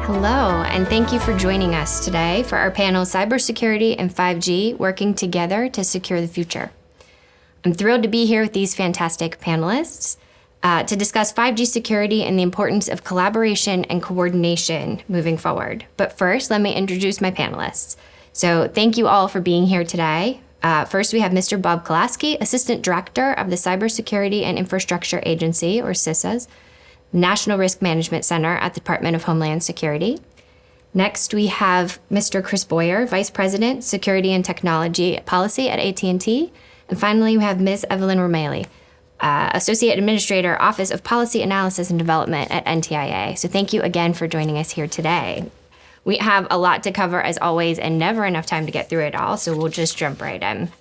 Hello, and thank you for joining us today for our panel, Cybersecurity and 5G, Working Together to Secure the Future. I'm thrilled to be here with these fantastic panelists to discuss 5G security and the importance of collaboration and coordination moving forward. But first, let me introduce my panelists. So thank you all for being here today. First, we have Mr. Bob Kolasky, Assistant Director of the Cybersecurity and Infrastructure Agency, or CISA's, National Risk Management Center at the Department of Homeland Security. Next, we have Mr. Chris Boyer, Vice President, Security and Technology Policy at AT&T. And finally, we have Ms. Evelyn Remaley, Associate Administrator, Office of Policy Analysis and Development at NTIA. So thank you again for joining us here today. We have a lot to cover as always and never enough time to get through it all, so we'll just jump right in.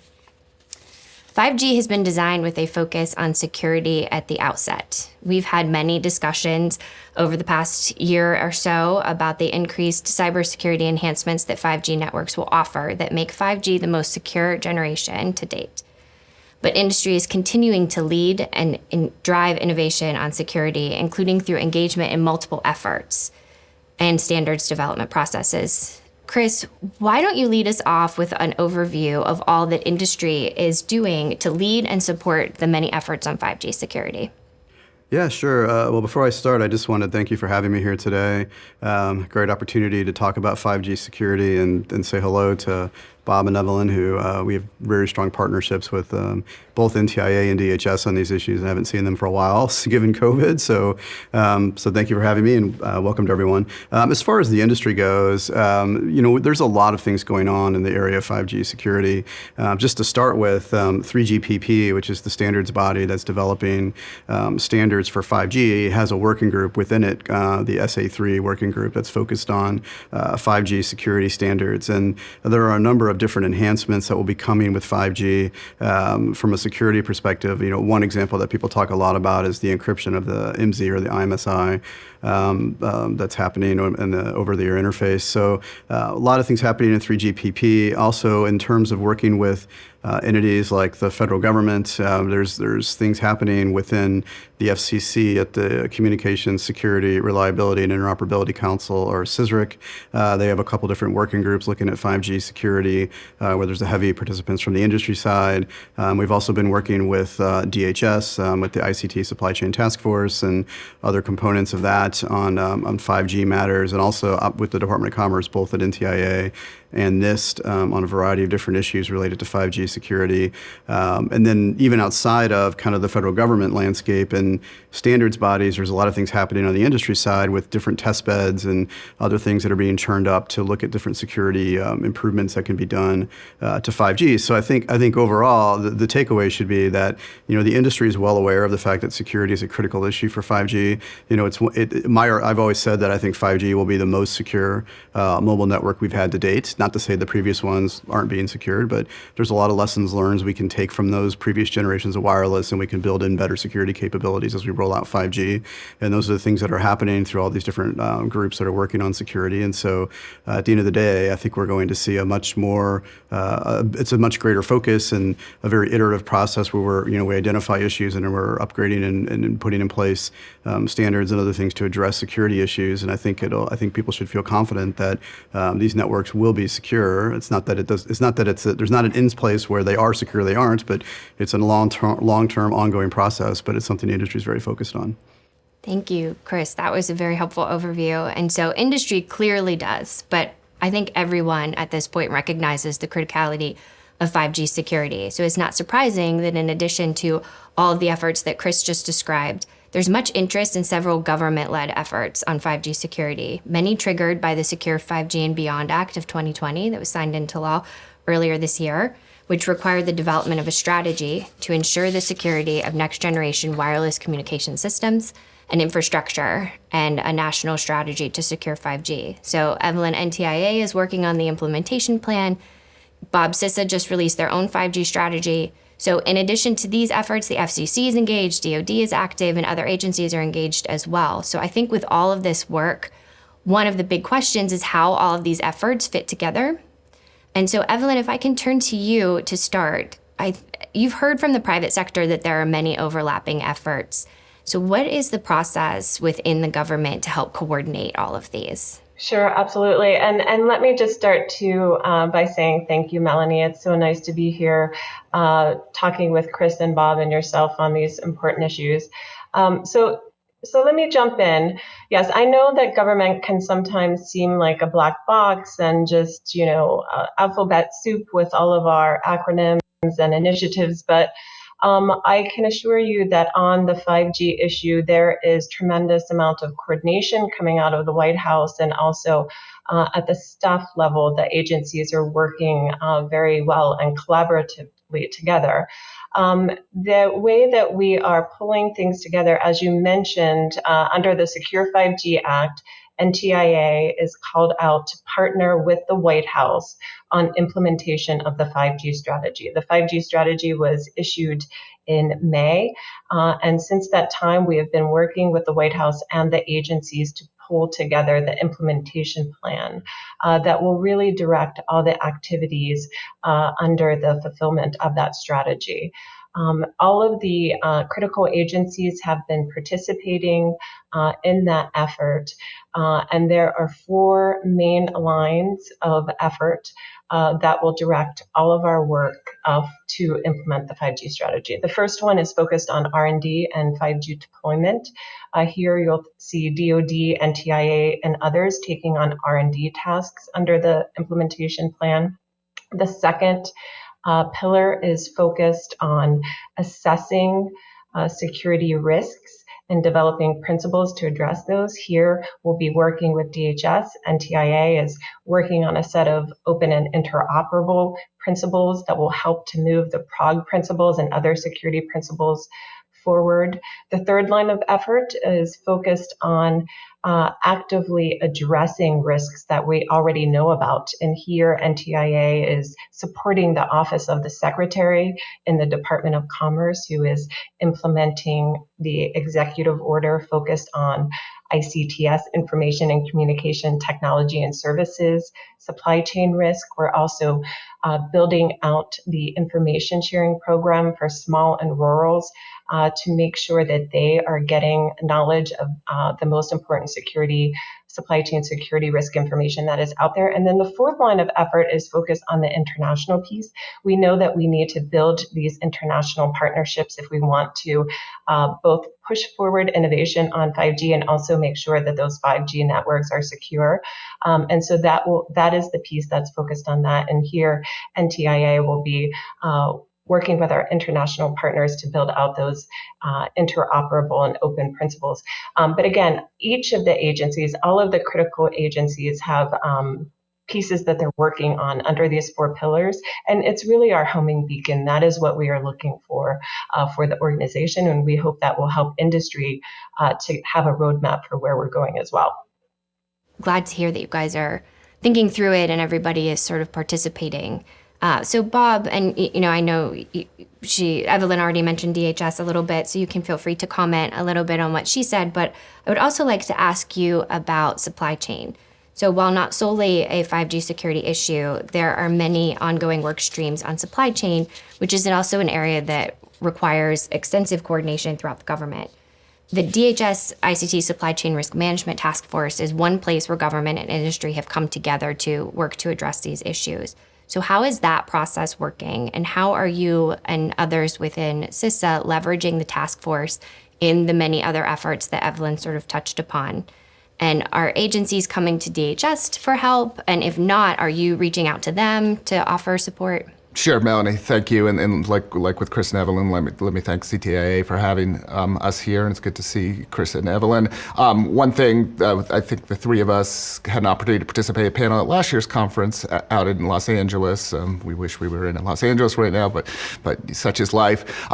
5G has been designed with a focus on security at the outset. We've had many discussions over the past year or so about the increased cybersecurity enhancements that 5G networks will offer that make 5G the most secure generation to date. But industry is continuing to lead and drive innovation on security, including through engagement in multiple efforts and standards development processes. Chris, why don't you lead us off with an overview of all that industry is doing to lead and support the many efforts on 5G security? Yeah, sure. Well, before I start, I just want to thank you for having me here today. Great opportunity to talk about 5G security and say hello to Bob and Evelyn, who we have very strong partnerships with both NTIA and DHS on these issues. I haven't seen them for a while, given COVID. So thank you for having me, and welcome to everyone. As far as the industry goes, there's a lot of things going on in the area of 5G security. Just to start with, 3GPP, which is the standards body that's developing standards for 5G, has a working group within it, the SA3 working group that's focused on 5G security standards. And there are a number of different enhancements that will be coming with 5G from a security perspective. One example that people talk a lot about is the encryption of the IMSI or the IMSI that's happening in the over-the-air interface. So a lot of things happening in 3GPP. Also, in terms of working with entities like the federal government, there's things happening within the FCC at the Communications Security, Reliability, and Interoperability Council, or CISRIC. They have a couple different working groups looking at 5G security, where there's the heavy participants from the industry side. We've also been working with DHS, with the ICT Supply Chain Task Force and other components of that on 5G matters, and also up with the Department of Commerce, both at NTIA and NIST, on a variety of different issues related to 5G security. And then even outside of kind of the federal government landscape and standards bodies, there's a lot of things happening on the industry side with different test beds and other things that are being churned up to look at different security improvements that can be done to 5G. So I think overall, the takeaway should be that, the industry is well aware of the fact that security is a critical issue for 5G. I've always said that I think 5G will be the most secure mobile network we've had to date. Not to say the previous ones aren't being secured, but there's a lot of lessons learned we can take from those previous generations of wireless, and we can build in better security capabilities as we roll out 5G. And those are the things that are happening through all these different groups that are working on security. And so at the end of the day, I think we're going to see a much more, it's a much greater focus and a very iterative process where we identify issues and then we're upgrading and putting in place standards and other things to address security issues. And I think people should feel confident that these networks will be secure. It's not that there's not an ends place where they are secure, they aren't, but it's a long-term ongoing process, but it's something the industry is very focused on. Thank you, Chris. That was a very helpful overview. And so industry clearly does, but I think everyone at this point recognizes the criticality of 5G security. So it's not surprising that in addition to all of the efforts that Chris just described, there's much interest in several government-led efforts on 5G security, many triggered by the Secure 5G and Beyond Act of 2020 that was signed into law earlier this year, which required the development of a strategy to ensure the security of next-generation wireless communication systems and infrastructure, and a national strategy to secure 5G. So Evelyn, NTIA is working on the implementation plan. Bob, CISA just released their own 5G strategy. So in addition to these efforts, the FCC is engaged, DoD is active, and other agencies are engaged as well. So I think with all of this work, one of the big questions is how all of these efforts fit together. And so Evelyn, if I can turn to you to start, you've heard from the private sector that there are many overlapping efforts. So what is the process within the government to help coordinate all of these? Sure, absolutely. And let me just start too by saying thank you, Melanie. It's so nice to be here talking with Chris and Bob and yourself on these important issues. So let me jump in. Yes, I know that government can sometimes seem like a black box and just, alphabet soup with all of our acronyms and initiatives, but I can assure you that on the 5G issue, there is tremendous amount of coordination coming out of the White House, and also at the staff level, the agencies are working very well and collaboratively together. The way that we are pulling things together, as you mentioned, under the Secure 5G Act, NTIA is called out to partner with the White House on implementation of the 5G strategy. The 5G strategy was issued in May, and since that time, we have been working with the White House and the agencies to pull together the implementation plan that will really direct all the activities under the fulfillment of that strategy. All of the critical agencies have been participating in that effort, and there are 4 main lines of effort that will direct all of our work to implement the 5G strategy. The first one is focused on R&D and 5G deployment. Here you'll see DoD, NTIA, and others taking on R&D tasks under the implementation plan. The second pillar is focused on assessing security risks and developing principles to address those. Here, we'll be working with DHS. NTIA is working on a set of open and interoperable principles that will help to move the PROG principles and other security principles forward. The third line of effort is focused on actively addressing risks that we already know about. And here, NTIA is supporting the Office of the Secretary in the Department of Commerce, who is implementing the executive order focused on ICTS, information and communication technology and services, supply chain risk. We're also building out the information sharing program for small and rurals to make sure that they are getting knowledge of the most important supply chain security risk information that is out there. And then the fourth line of effort is focused on the international piece. We know that we need to build these international partnerships if we want to both push forward innovation on 5G and also make sure that those 5G networks are secure. And so that is the piece that's focused on that. And here, NTIA will be working with our international partners to build out those interoperable and open principles. But again, each of the agencies, all of the critical agencies have pieces that they're working on under these 4 pillars. And it's really our homing beacon. That is what we are looking for the organization. And we hope that will help industry to have a roadmap for where we're going as well. Glad to hear that you guys are thinking through it and everybody is sort of participating. So Bob, and I know Evelyn already mentioned DHS a little bit, so you can feel free to comment a little bit on what she said, but I would also like to ask you about supply chain. So while not solely a 5G security issue, there are many ongoing work streams on supply chain, which is also an area that requires extensive coordination throughout the government. The DHS ICT Supply Chain Risk Management Task Force is one place where government and industry have come together to work to address these issues. So how is that process working, and how are you and others within CISA leveraging the task force in the many other efforts that Evelyn sort of touched upon? And are agencies coming to DHS for help? And if not, are you reaching out to them to offer support? Sure, Melanie, thank you. And like with Chris and Evelyn, let me thank CTIA for having us here, and it's good to see Chris and Evelyn. One thing, I think the 3 of us had an opportunity to participate in a panel at last year's conference out in Los Angeles. We wish we were in Los Angeles right now, but such is life.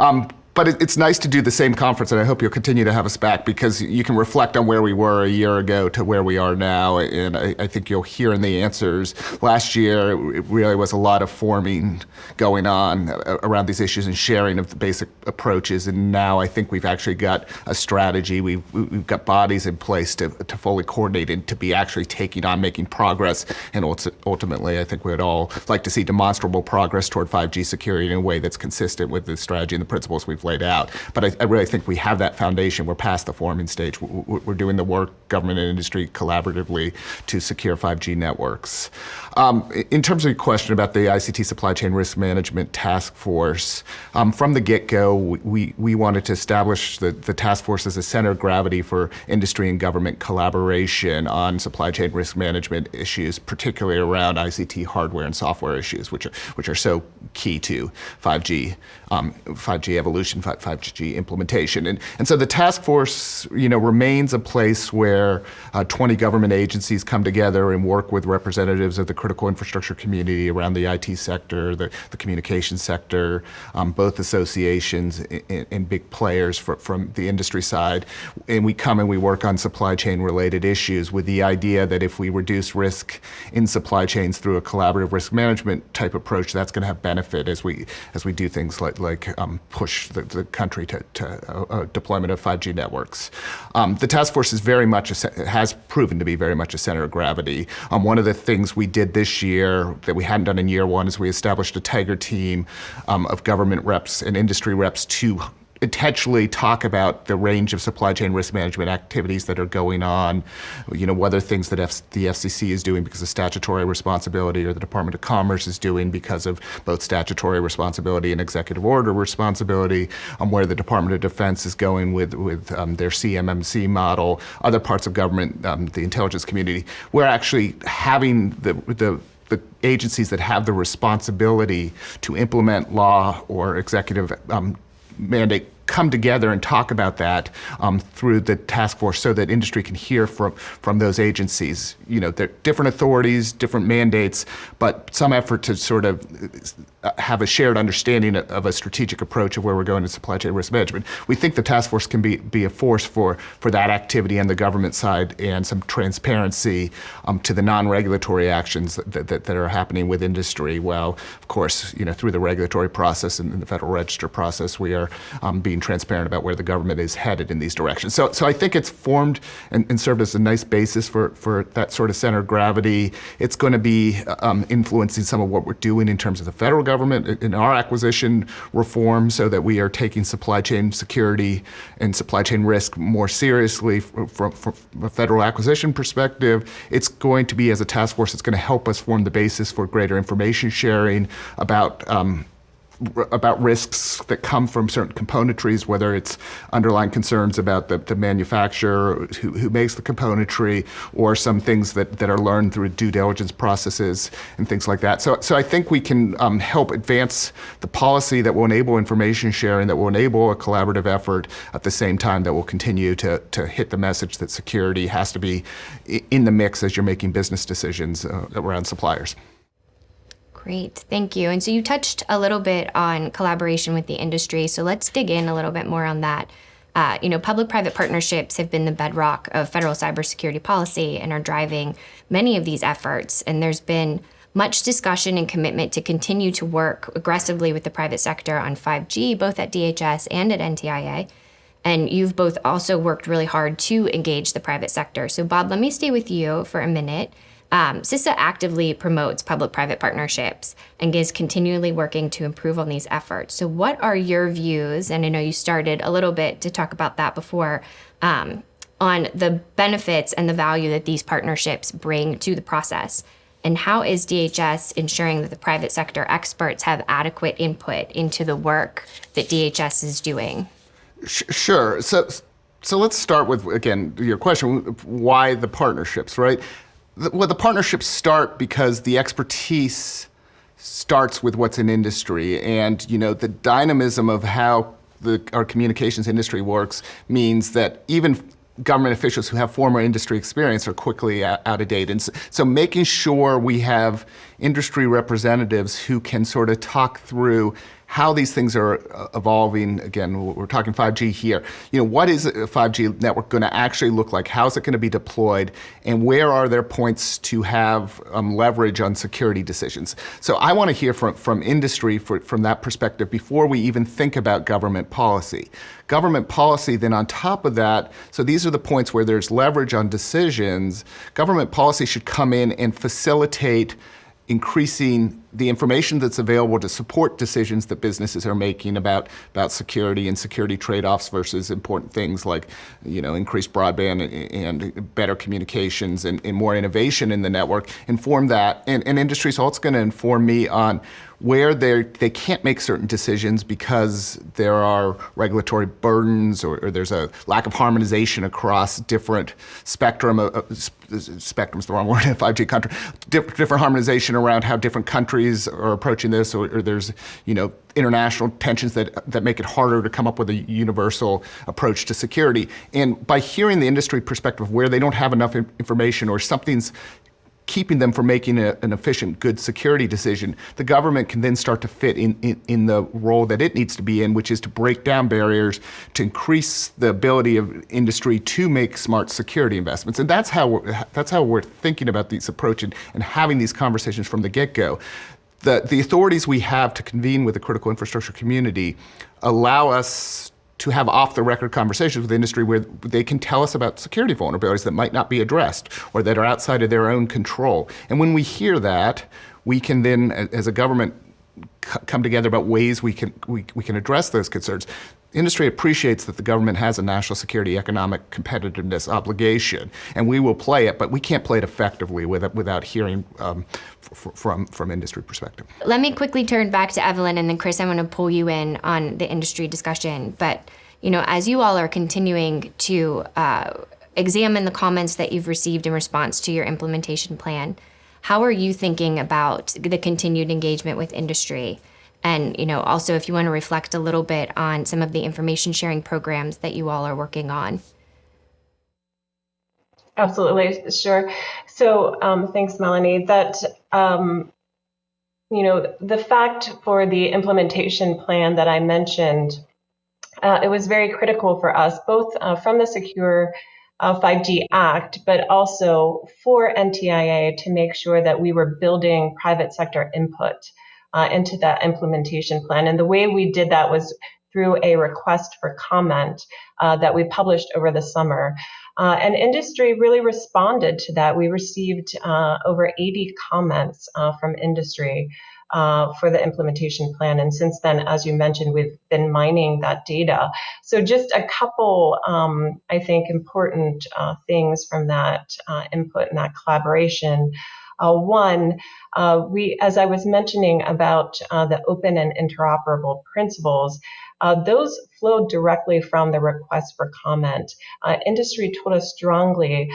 But it's nice to do the same conference, and I hope you'll continue to have us back, because you can reflect on where we were a year ago to where we are now, and I think you'll hear in the answers. Last year, it really was a lot of forming going on around these issues and sharing of the basic approaches, and now I think we've actually got a strategy. We've got bodies in place to fully coordinate and to be actually taking on, making progress, and ultimately, I think we'd all like to see demonstrable progress toward 5G security in a way that's consistent with the strategy and the principles we've laid out. But I really think we have that foundation. We're past the forming stage. We're doing the work, government and industry collaboratively, to secure 5G networks. In terms of your question about the ICT Supply Chain Risk Management Task Force, from the get-go, we wanted to establish the task force as a center of gravity for industry and government collaboration on supply chain risk management issues, particularly around ICT hardware and software issues, which are so key to 5G evolution, 5G implementation. And so the task force, remains a place where 20 government agencies come together and work with representatives of the critical infrastructure community around the IT sector, the communications sector, both associations and big players from the industry side. And we come and we work on supply chain related issues with the idea that if we reduce risk in supply chains through a collaborative risk management type approach, that's going to have benefit as we do things like push the country to deployment of 5G networks. The task force is has proven to be very much a center of gravity. One of the things we did this year that we hadn't done in year one is we established a tiger team of government reps and industry reps to intentionally talk about the range of supply chain risk management activities that are going on, whether things that the FCC is doing because of statutory responsibility or the Department of Commerce is doing because of both statutory responsibility and executive order responsibility, where the Department of Defense is going with their CMMC model, other parts of government, the intelligence community. We're actually having the agencies that have the responsibility to implement law or executive mandate come together and talk about that through the task force so that industry can hear from those agencies. They're different authorities, different mandates, but some effort to sort of have a shared understanding of a strategic approach of where we're going in supply chain risk management. We think the task force can be a force for that activity on the government side and some transparency to the non-regulatory actions that are happening with industry. Well, of course, through the regulatory process and the Federal Register process, we are being transparent about where the government is headed in these directions. So I think it's formed and served as a nice basis for that sort of center of gravity. It's going to be influencing some of what we're doing in terms of the federal government in our acquisition reform so that we are taking supply chain security and supply chain risk more seriously from a federal acquisition perspective. It's going to be, as a task force, it's going to help us form the basis for greater information sharing about risks that come from certain componentries, whether it's underlying concerns about the manufacturer who makes the componentry or some things that are learned through due diligence processes and things like that. So I think we can help advance the policy that will enable information sharing, that will enable a collaborative effort at the same time that will continue to hit the message that security has to be in the mix as you're making business decisions around suppliers. Great, thank you. And so you touched a little bit on collaboration with the industry, so let's dig in a little bit more on that. Public-private partnerships have been the bedrock of federal cybersecurity policy and are driving many of these efforts. And there's been much discussion and commitment to continue to work aggressively with the private sector on 5G, both at DHS and at NTIA. And you've both also worked really hard to engage the private sector. So Bob, let me stay with you for a minute. CISA actively promotes public-private partnerships and is continually working to improve on these efforts. So what are your views, and I know you started a little bit to talk about that before, on the benefits and the value that these partnerships bring to the process? And how is DHS ensuring that the private sector experts have adequate input into the work that DHS is doing? Sure. So let's start with, again, your question, why the partnerships, right? Well, the partnerships start because the expertise starts with what's in industry, and the dynamism of how our communications industry works means that even government officials who have former industry experience are quickly out of date. And so making sure we have industry representatives who can sort of talk through how these things are evolving. Again, we're talking 5G here. What is a 5G network going to actually look like? How's it going to be deployed? And where are there points to have leverage on security decisions? So I want to hear from industry from that perspective before we even think about government policy. Government policy, then on top of that, so these are the points where there's leverage on decisions. Government policy should come in and facilitate increasing the information that's available to support decisions that businesses are making about security and security trade-offs versus important things like, increased broadband and better communications and more innovation in the network, inform that. And industry is also going to inform me on where they can't make certain decisions because there are regulatory burdens or there's a lack of harmonization across different spectrum's the wrong word in a 5G country, different harmonization around how different countries are approaching this, or there's, international tensions that make it harder to come up with a universal approach to security. And by hearing the industry perspective where they don't have enough information or something's keeping them from making an efficient, good security decision, the government can then start to fit in the role that it needs to be in, which is to break down barriers, to increase the ability of industry to make smart security investments. And that's how we're thinking about this approach and having these conversations from the get-go. The authorities we have to convene with the critical infrastructure community allow us to have off-the-record conversations with the industry where they can tell us about security vulnerabilities that might not be addressed or that are outside of their own control. And when we hear that, we can then, as a government, come together about ways we can address those concerns. Industry appreciates that the government has a national security economic competitiveness obligation, and we will play it, but we can't play it effectively without hearing from industry perspective. Let me quickly turn back to Evelyn, and then Chris, I want to pull you in on the industry discussion. But, as you all are continuing to examine the comments that you've received in response to your implementation plan, how are you thinking about the continued engagement with industry? And, also if you want to reflect a little bit on some of the information sharing programs that you all are working on. Absolutely, sure. So thanks, Melanie. That, the fact for the implementation plan that I mentioned, it was very critical for us, both from the Secure 5G Act, but also for NTIA to make sure that we were building private sector input into that implementation plan. And the way we did that was through a request for comment that we published over the summer. And industry really responded to that. We received over 80 comments from industry for the implementation plan. And since then, as you mentioned, we've been mining that data. So just a couple, I think, important things from that input and that collaboration. One, as I was mentioning about the open and interoperable principles, those flowed directly from the request for comment. Industry told us strongly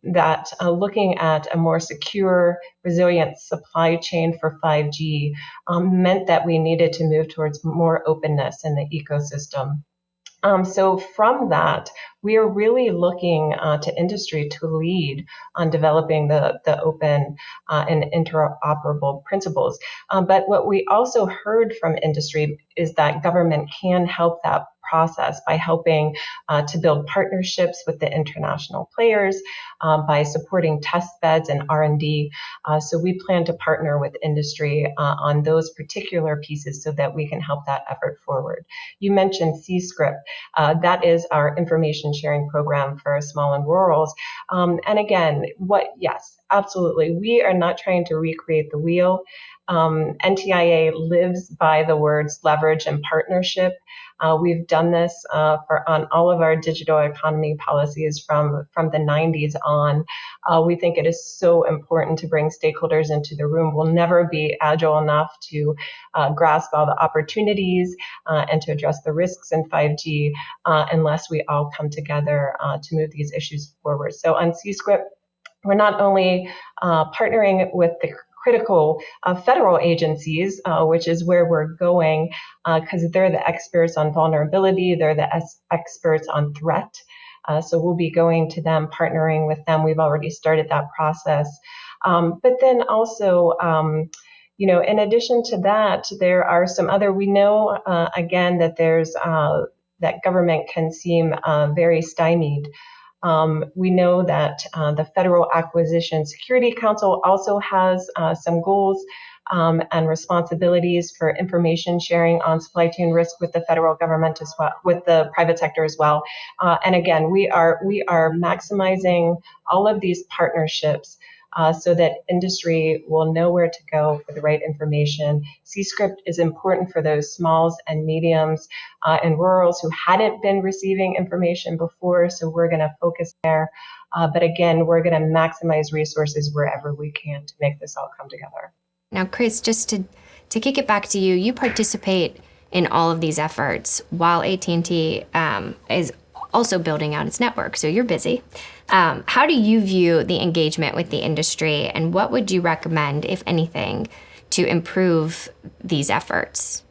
that looking at a more secure, resilient supply chain for 5G meant that we needed to move towards more openness in the ecosystem. So from that, we are really looking to industry to lead on developing the open and interoperable principles. But what we also heard from industry is that government can help that process by helping to build partnerships with the international players, by supporting test beds and R&D. So we plan to partner with industry on those particular pieces so that we can help that effort forward. You mentioned CScript. That is our information sharing program for small and rurals. And again, yes, absolutely. We are not trying to recreate the wheel. NTIA lives by the words leverage and partnership. We've done this on all of our digital economy policies from the 90s on. We think it is so important to bring stakeholders into the room. We'll never be agile enough to grasp all the opportunities and to address the risks in 5G unless we all come together to move these issues forward. So on CScript, we're not only partnering with the critical federal agencies, which is where we're going, because they're the experts on vulnerability, they're the experts on threat. So we'll be going to them, partnering with them. We've already started that process. But then also, in addition to that, there are some other, we know, again, that there's, that government can seem very stymied. We know that the Federal Acquisition Security Council also has some goals and responsibilities for information sharing on supply chain risk with the federal government as well, with the private sector as well. And again, we are maximizing all of these partnerships so that industry will know where to go for the right information. C-Script is important for those smalls and mediums and rurals who hadn't been receiving information before, so we're going to focus there. But again, we're going to maximize resources wherever we can to make this all come together. Now, Chris, just to kick it back to you, you participate in all of these efforts while AT&T is also building out its network, so you're busy. How do you view the engagement with the industry, and what would you recommend, if anything, to improve these efforts?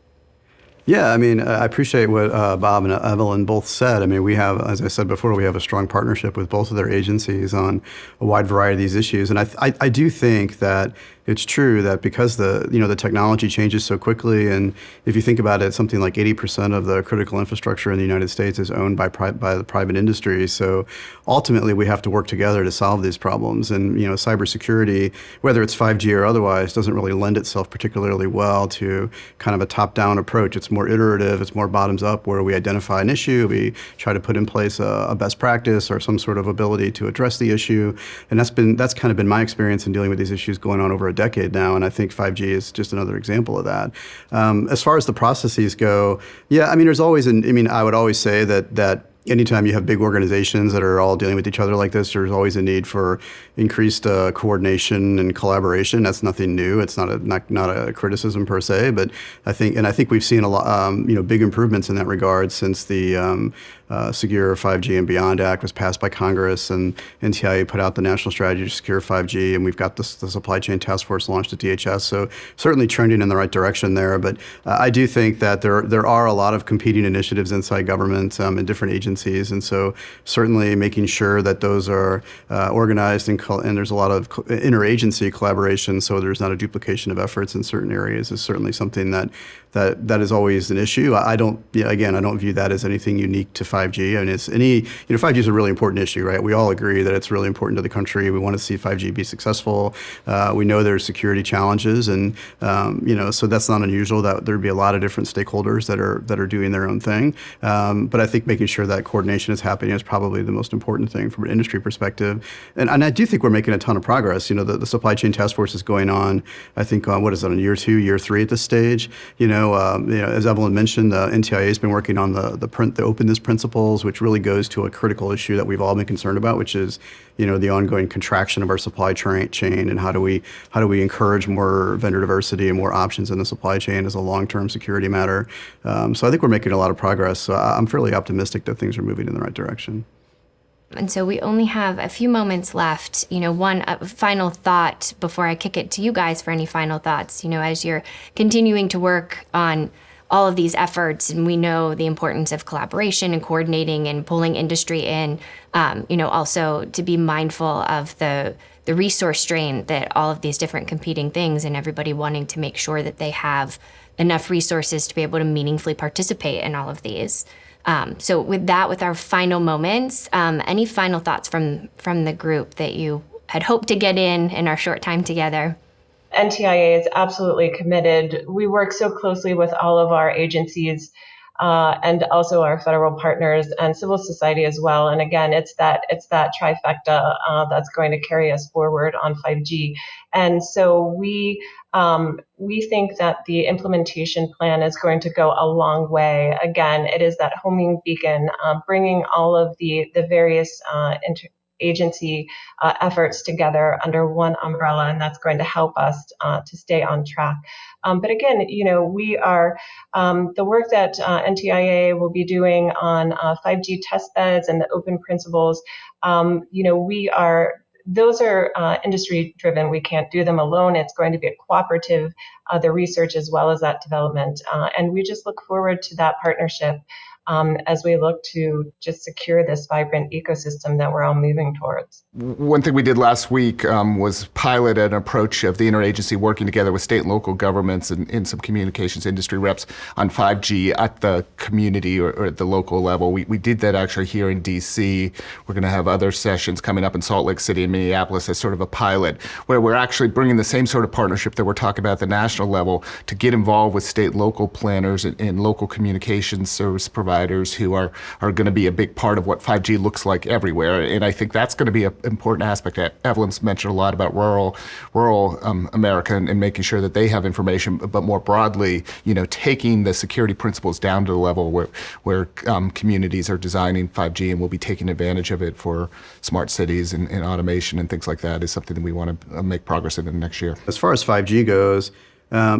Yeah, I mean, I appreciate what Bob and Evelyn both said. I mean, we have, as I said before, we have a strong partnership with both of their agencies on a wide variety of these issues. And I do think that it's true that because the technology changes so quickly, and if you think about it, something like 80% of the critical infrastructure in the United States is owned by the private industry. So ultimately, we have to work together to solve these problems. And cybersecurity, whether it's 5G or otherwise, doesn't really lend itself particularly well to kind of a top-down approach. It's more iterative, it's more bottoms-up, where we identify an issue, we try to put in place a best practice or some sort of ability to address the issue. And that's kind of been my experience in dealing with these issues going on over a decade now, and I think 5G is just another example of that. As far as the processes go, yeah, I mean, there's always I would always say that anytime you have big organizations that are all dealing with each other like this, there's always a need for increased coordination and collaboration. That's nothing new. It's not a criticism per se, but I think we've seen a lot, big improvements in that regard since the Secure 5G and Beyond Act was passed by Congress, and NTIA put out the National Strategy to Secure 5G, and we've got the Supply Chain Task Force launched at DHS. So certainly trending in the right direction there. But I do think that there are a lot of competing initiatives inside government in different agencies, and so certainly making sure that those are organized and there's a lot of interagency collaboration, so there's not a duplication of efforts in certain areas, is certainly something that is always an issue. I don't view that as anything unique to 5G. I mean, 5G is a really important issue, right? We all agree that it's really important to the country. We want to see 5G be successful. We know there's security challenges, and so that's not unusual that there'd be a lot of different stakeholders that are doing their own thing. But I think making sure that coordination is happening is probably the most important thing from an industry perspective. And I do think we're making a ton of progress. The Supply Chain Task Force is going on, I think, on on year 2, year 3 at this stage. As Evelyn mentioned, the NTIA has been working on the openness principles, which really goes to a critical issue that we've all been concerned about, which is the ongoing contraction of our supply chain, and how do we encourage more vendor diversity and more options in the supply chain as a long-term security matter. So I think we're making a lot of progress. So I'm fairly optimistic that things are moving in the right direction. And so we only have a few moments left. One final thought before I kick it to you guys for any final thoughts. As you're continuing to work on all of these efforts, and we know the importance of collaboration and coordinating and pulling industry in, also to be mindful of the resource strain that all of these different competing things, and everybody wanting to make sure that they have enough resources to be able to meaningfully participate in all of these. So with our final moments, any final thoughts from the group that you had hoped to get in our short time together? NTIA is absolutely committed. We work so closely with all of our agencies and also our federal partners and civil society as well. And again, it's that trifecta that's going to carry us forward on 5G. And so we think that the implementation plan is going to go a long way. Again, it is that homing beacon, bringing all of the various agency efforts together under one umbrella, and that's going to help us to stay on track. But again, we are the work that NTIA will be doing on 5G test beds and the open principles. Those are industry driven. We can't do them alone. It's going to be a cooperative, the research as well as that development. And we just look forward to that partnership as we look to just secure this vibrant ecosystem that we're all moving towards. One thing we did last week was pilot an approach of the interagency working together with state and local governments and some communications industry reps on 5G at the community or at the local level. We did that actually here in DC. We're going to have other sessions coming up in Salt Lake City and Minneapolis as sort of a pilot, where we're actually bringing the same sort of partnership that we're talking about at the national level to get involved with state local planners and local communications service providers who are going to be a big part of what 5G looks like everywhere. And I think that's going to be an important aspect. Evelyn's mentioned a lot about rural America and making sure that they have information, but more broadly, taking the security principles down to the level where communities are designing 5G and will be taking advantage of it for smart cities and automation and things like that is something that we want to make progress in the next year. As far as 5G goes,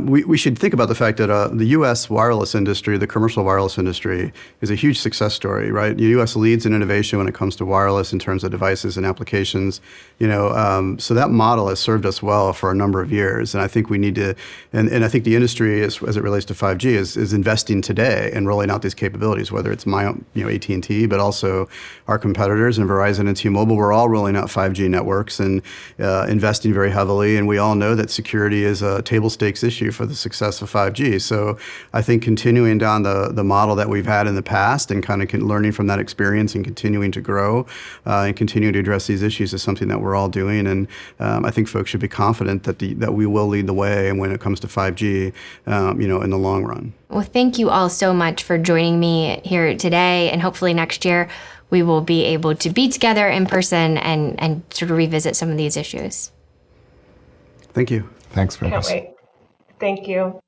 we should think about the fact that the U.S. wireless industry, the commercial wireless industry, is a huge success story, right? The U.S. leads in innovation when it comes to wireless in terms of devices and applications. So that model has served us well for a number of years, and I think we need to. And I think the industry, as it relates to 5G, is investing today and rolling out these capabilities. Whether it's AT&T, but also our competitors and Verizon and T-Mobile, we're all rolling out 5G networks and investing very heavily. And we all know that security is a table stakes issue for the success of 5G. So I think continuing down the model that we've had in the past and kind of learning from that experience and continuing to grow and continuing to address these issues is something that we're all doing. And I think folks should be confident that we will lead the way when it comes to 5G, in the long run. Well, thank you all so much for joining me here today, and hopefully next year we will be able to be together in person and sort of revisit some of these issues. Thank you. Thanks very much. Can't wait. Thank you.